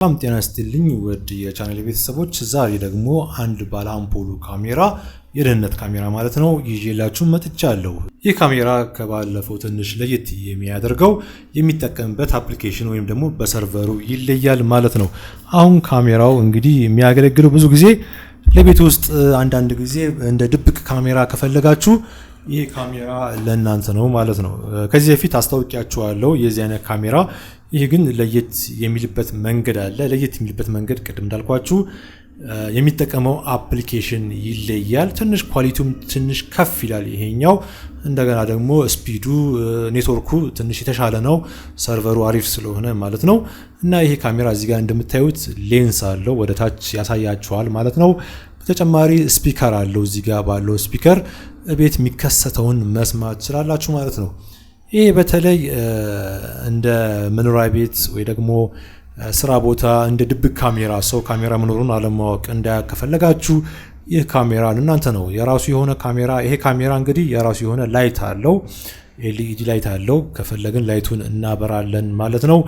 በጣም ጤና ይስጥልኝ ውድ የቻናሌ ቤተሰቦች፣ ዛሬ ደግሞ አንድ ባለ አምፖሉ ካሜራ የደህንነት ካሜራ ማለት ነው ይዤላችሁ መጥቻለሁ። ይህ ካሜራ ከባለፈው ትንሽ ለየት የሚያደርገው የሚጠቀምበት አፕሊኬሽን ወይም ደግሞ በሰርቨሩ ይለያል ማለት ነው። አሁን ካሜራው እንግዲህ የሚያገለግለው ብዙ ጊዜ ለቤት ውስጥ አንዳንድ ጊዜ እንደ ድብቅ ካሜራ ከፈለጋችሁ ይህ ካሜራ ለእናንተ ነው ማለት ነው። ከዚህ በፊት አስተዋውቂያችኋለሁ የዚህ አይነት ካሜራ። ይህ ግን ለየት የሚልበት መንገድ አለ። ለየት የሚልበት መንገድ ቅድም እንዳልኳችሁ የሚጠቀመው አፕሊኬሽን ይለያል። ትንሽ ኳሊቲውም ትንሽ ከፍ ይላል ይሄኛው። እንደገና ደግሞ ስፒዱ ኔትወርኩ ትንሽ የተሻለ ነው፣ ሰርቨሩ አሪፍ ስለሆነ ማለት ነው። እና ይሄ ካሜራ እዚህ ጋር እንደምታዩት ሌንስ አለው፣ ወደ ታች ያሳያችኋል ማለት ነው። በተጨማሪ ስፒከር አለው። እዚህ ጋር ባለው ስፒከር ቤት የሚከሰተውን መስማት ትችላላችሁ ማለት ነው። ይሄ በተለይ እንደ መኖሪያ ቤት ወይ ደግሞ ስራ ቦታ እንደ ድብቅ ካሜራ ሰው ካሜራ መኖሩን አለማወቅ እንዳያከፈለጋችሁ ይህ ካሜራ ለእናንተ ነው። የራሱ የሆነ ካሜራ ይሄ ካሜራ እንግዲህ የራሱ የሆነ ላይት አለው፣ ኤልኢዲ ላይት አለው። ከፈለግን ላይቱን እናበራለን ማለት ነው።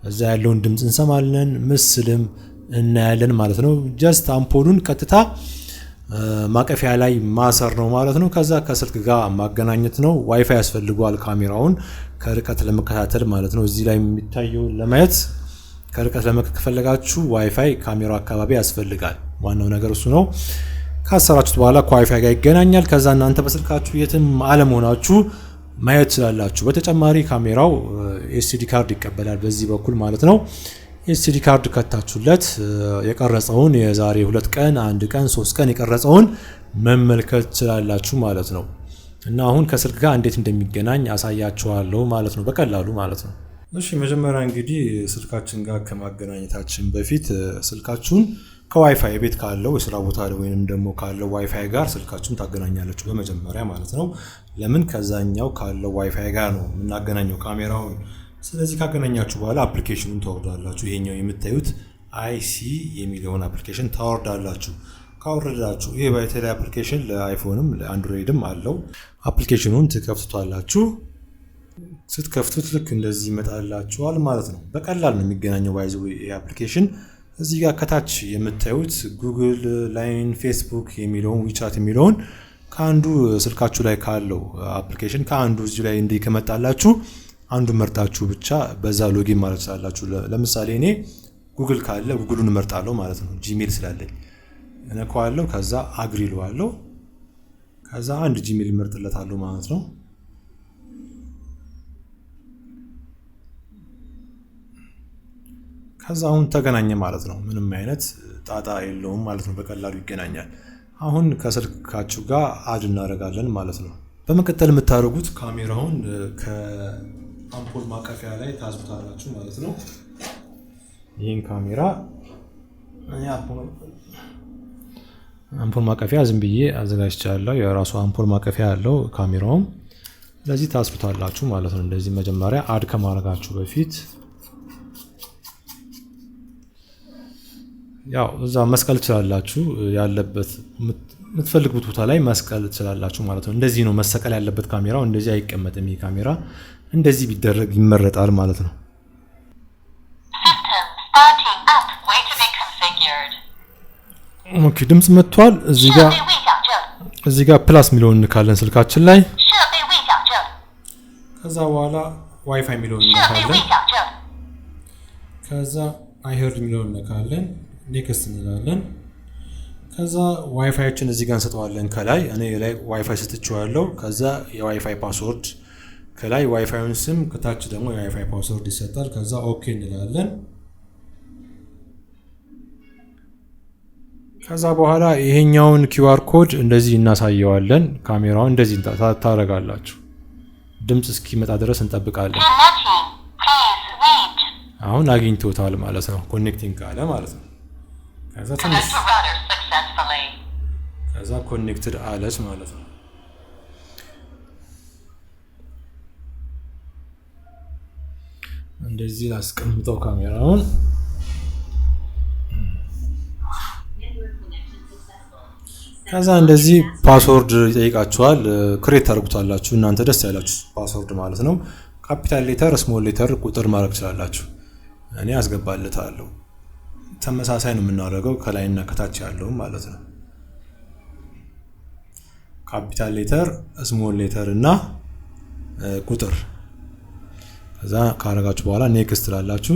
እዛ ያለውን ድምጽ እንሰማለን፣ ምስልም እናያለን ማለት ነው። ጀስት አምፖሉን ቀጥታ ማቀፊያ ላይ ማሰር ነው ማለት ነው። ከዛ ከስልክ ጋር ማገናኘት ነው። ዋይፋይ ያስፈልገዋል ካሜራውን ከርቀት ለመከታተል ማለት ነው። እዚህ ላይ የሚታየው ለማየት ከርቀት ለመከታተል ከፈለጋችሁ ዋይፋይ ካሜራው አካባቢ ያስፈልጋል። ዋናው ነገር እሱ ነው። ካሰራችሁት በኋላ ከዋይፋይ ጋር ይገናኛል። ከዛ እናንተ በስልካችሁ የትም ዓለም ሆናችሁ ማየት ትችላላችሁ። በተጨማሪ ካሜራው ኤስዲ ካርድ ይቀበላል በዚህ በኩል ማለት ነው። ኤስዲ ካርድ ከታችሁለት የቀረጸውን የዛሬ 2 ቀን 1 ቀን 3 ቀን የቀረጸውን መመልከት ትችላላችሁ ማለት ነው። እና አሁን ከስልክ ጋር እንዴት እንደሚገናኝ አሳያችኋለሁ ማለት ነው፣ በቀላሉ ማለት ነው። እሺ መጀመሪያ እንግዲህ ስልካችን ጋር ከማገናኘታችን በፊት ስልካችሁን ከዋይፋይ ቤት ካለው የስራ ቦታ ወይንም ደግሞ ካለው ዋይፋይ ጋር ስልካችሁን ታገናኛላችሁ በመጀመሪያ ማለት ነው። ለምን ከዛኛው ካለው ዋይፋይ ጋር ነው የምናገናኘው ካሜራውን። ስለዚህ ካገናኛችሁ በኋላ አፕሊኬሽኑን ታወርዳላችሁ። ይሄኛው የምታዩት አይሲ የሚለውን አፕሊኬሽን ታወርዳላችሁ። ካወረዳችሁ ይሄ በተለይ አፕሊኬሽን ለአይፎንም ለአንድሮይድም አለው። አፕሊኬሽኑን ትከፍቱታላችሁ። ስትከፍቱት ልክ እንደዚህ ይመጣላችኋል ማለት ነው። በቀላል ነው የሚገናኘው ባይዘው ይሄ አፕሊኬሽን። እዚህ ጋር ከታች የምታዩት ጉግል፣ ላይን፣ ፌስቡክ የሚለውን ዊቻት የሚለውን ከአንዱ ስልካችሁ ላይ ካለው አፕሊኬሽን ከአንዱ እዚህ ላይ እንዲህ ከመጣላችሁ አንዱ መርጣችሁ ብቻ በዛ ሎጊን ማለት ትችላላችሁ። ለምሳሌ እኔ ጉግል ካለ ጉግሉን እመርጣለሁ ማለት ነው። ጂሜል ስላለኝ እነካዋለሁ፣ ከዛ አግሪ እለዋለሁ፣ ከዛ አንድ ጂሜል እመርጥለታለሁ ማለት ነው። ከዛ አሁን ተገናኘ ማለት ነው። ምንም አይነት ጣጣ የለውም ማለት ነው። በቀላሉ ይገናኛል። አሁን ከስልካችሁ ጋር አድ እናደርጋለን ማለት ነው። በመቀጠል የምታደርጉት ካሜራውን ከአምፖል ማቀፊያ ላይ ታዝቡታላችሁ ማለት ነው። ይህን ካሜራ አምፖል ማቀፊያ ዝም ብዬ አዘጋጅቻለሁ። የራሱ አምፖል ማቀፊያ ያለው ካሜራውም ስለዚህ ታዝቡታላችሁ ማለት ነው። እንደዚህ መጀመሪያ አድ ከማድረጋችሁ በፊት ያው እዛ መስቀል ትችላላችሁ፣ ያለበት የምትፈልጉት ቦታ ላይ መስቀል ትችላላችሁ ማለት ነው። እንደዚህ ነው መሰቀል ያለበት ካሜራው። እንደዚህ አይቀመጥም። ይሄ ካሜራ እንደዚህ ቢደረግ ይመረጣል ማለት ነው። ኦኬ ድምጽ መጥቷል። እዚህ ጋር ፕላስ ሚሊዮን እንካለን ስልካችን ላይ። ከዛ በኋላ ዋይፋይ ሚሊዮን እንካለን። ከዛ አይሄርድ ሚሊዮን እንካለን። ኔክስት እንላለን። ከዛ ዋይፋያችን እዚህ ጋር እንሰጠዋለን። ከላይ እኔ ላይ ዋይፋይ ሰጥቼዋለሁ። ከዛ የዋይፋይ ፓስወርድ ከላይ ዋይፋዩን ስም፣ ከታች ደግሞ የዋይፋይ ፓስወርድ ይሰጣል። ከዛ ኦኬ እንላለን። ከዛ በኋላ ይሄኛውን ኪውአር ኮድ እንደዚህ እናሳየዋለን። ካሜራውን እንደዚህ ታደርጋላችሁ። ድምጽ እስኪመጣ ድረስ እንጠብቃለን። አሁን አግኝቶታል ማለት ነው። ኮኔክቲንግ ካለ ማለት ነው። ከዛ ትንሽ ከዛ ኮኔክትድ አለች ማለት ነው። እንደዚህ ላስቀምጠው ካሜራውን። ከዛ እንደዚህ ፓስወርድ ይጠይቃችኋል። ክሬት ታደርጉታላችሁ እናንተ ደስ ያላችሁ ፓስወርድ ማለት ነው። ካፒታል ሌተር፣ ስሞል ሌተር፣ ቁጥር ማድረግ ትችላላችሁ። እኔ አስገባለታለሁ። ተመሳሳይ ነው የምናደርገው ከላይና ከታች ያለው ማለት ነው። ካፒታል ሌተር፣ ስሞል ሌተር እና ቁጥር ከዛ ካረጋችሁ በኋላ ኔክስት ላላችሁ።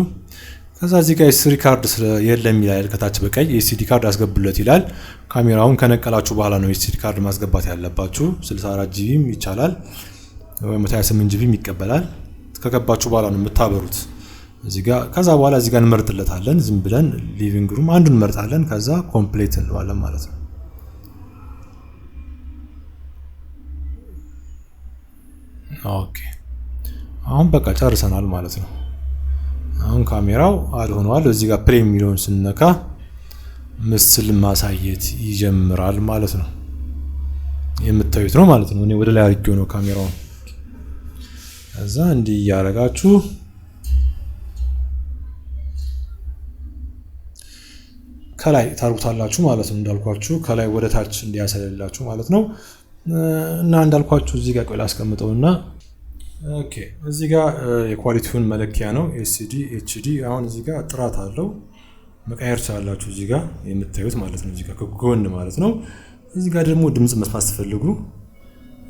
ከዛ እዚህ ጋር ኤስዲ ካርድ የለም ይላል ከታች በቀይ ኤስዲ ካርድ አስገቡለት ይላል። ካሜራውን ከነቀላችሁ በኋላ ነው ኤስዲ ካርድ ማስገባት ያለባችሁ። 64 ጂቢም ይቻላል ወይ 128 ጂቢም ይቀበላል። ከገባችሁ በኋላ ነው የምታበሩት እዚህ ጋር። ከዛ በኋላ እዚህ ጋር እንመርጥለታለን። ዝም ብለን ሊቪንግ ሩም አንዱን እንመርጣለን። ከዛ ኮምፕሊት እንለዋለን ማለት ነው። ኦኬ አሁን በቃ ጨርሰናል ማለት ነው። አሁን ካሜራው አድ ሆኗል። እዚህ ጋር ፕሌይ የሚለውን ስንነካ ምስል ማሳየት ይጀምራል ማለት ነው። የምታዩት ነው ማለት ነው። እኔ ወደ ላይ አድርጌው ነው ካሜራውን። ከዛ እንዲህ ያረጋችሁ ከላይ ታርጉታላችሁ ማለት ነው። እንዳልኳችሁ ከላይ ወደ ታች እንዲያሰለላችሁ ማለት ነው። እና እንዳልኳችሁ እዚህ ጋር ቆይ ላስቀምጠውና ኦኬ እዚህ ጋር የኳሊቲውን መለኪያ ነው ኤስዲ ኤችዲ። አሁን እዚህ ጋር ጥራት አለው መቀየር ትችላላችሁ እዚህ ጋር የምታዩት ማለት ነው። እዚህ ጋር ከጎን ማለት ነው። እዚህ ጋር ደግሞ ድምጽ መስማት ስትፈልጉ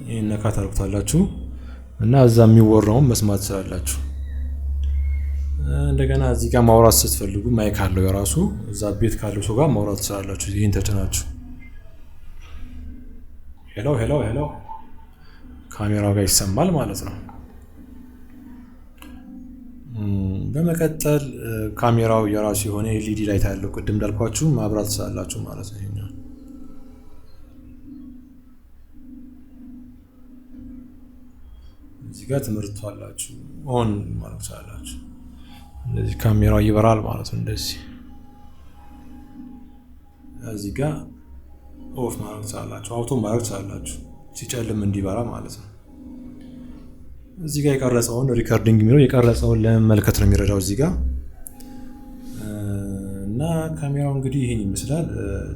ይሄን ነካ ታርጉታላችሁ እና እዛ የሚወራውን መስማት ትችላላችሁ። እንደገና እዚህ ጋር ማውራት ስትፈልጉ ማይክ አለው የራሱ እዛ ቤት ካለው ሰው ጋር ማውራት ትችላላችሁ። ይሄን ተጭናችሁ ሄሎ ሄሎ ሄሎ ካሜራው ጋር ይሰማል ማለት ነው። በመቀጠል ካሜራው የራሱ የሆነ ኤልኢዲ ላይት ያለው ቅድም እንዳልኳችሁ ማብራት ትችላላችሁ ማለት ነው። ይሄኛው እዚህ ጋር ትመርጡታላችሁ ኦን ማለት ትችላላችሁ። እንደዚህ ካሜራው ይበራል ማለት ነው። እንደዚህ እዚህ ጋር ኦፍ ማለት ትችላላችሁ። አውቶ ማለት ትችላላችሁ ሲጨልም እንዲበራ ማለት ነው። እዚህ ጋር የቀረጸውን ሪከርዲንግ የሚለው የቀረጸውን ለመመልከት ነው የሚረዳው እዚህ ጋር እና ካሜራው እንግዲህ ይሄን ይመስላል።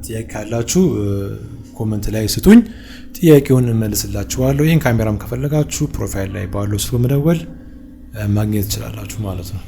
ጥያቄ ካላችሁ ኮሜንት ላይ ስጡኝ፣ ጥያቄውን እመልስላችኋለሁ። ይሄን ካሜራም ከፈለጋችሁ ፕሮፋይል ላይ ባለው ስልክ መደወል ማግኘት ትችላላችሁ ማለት ነው።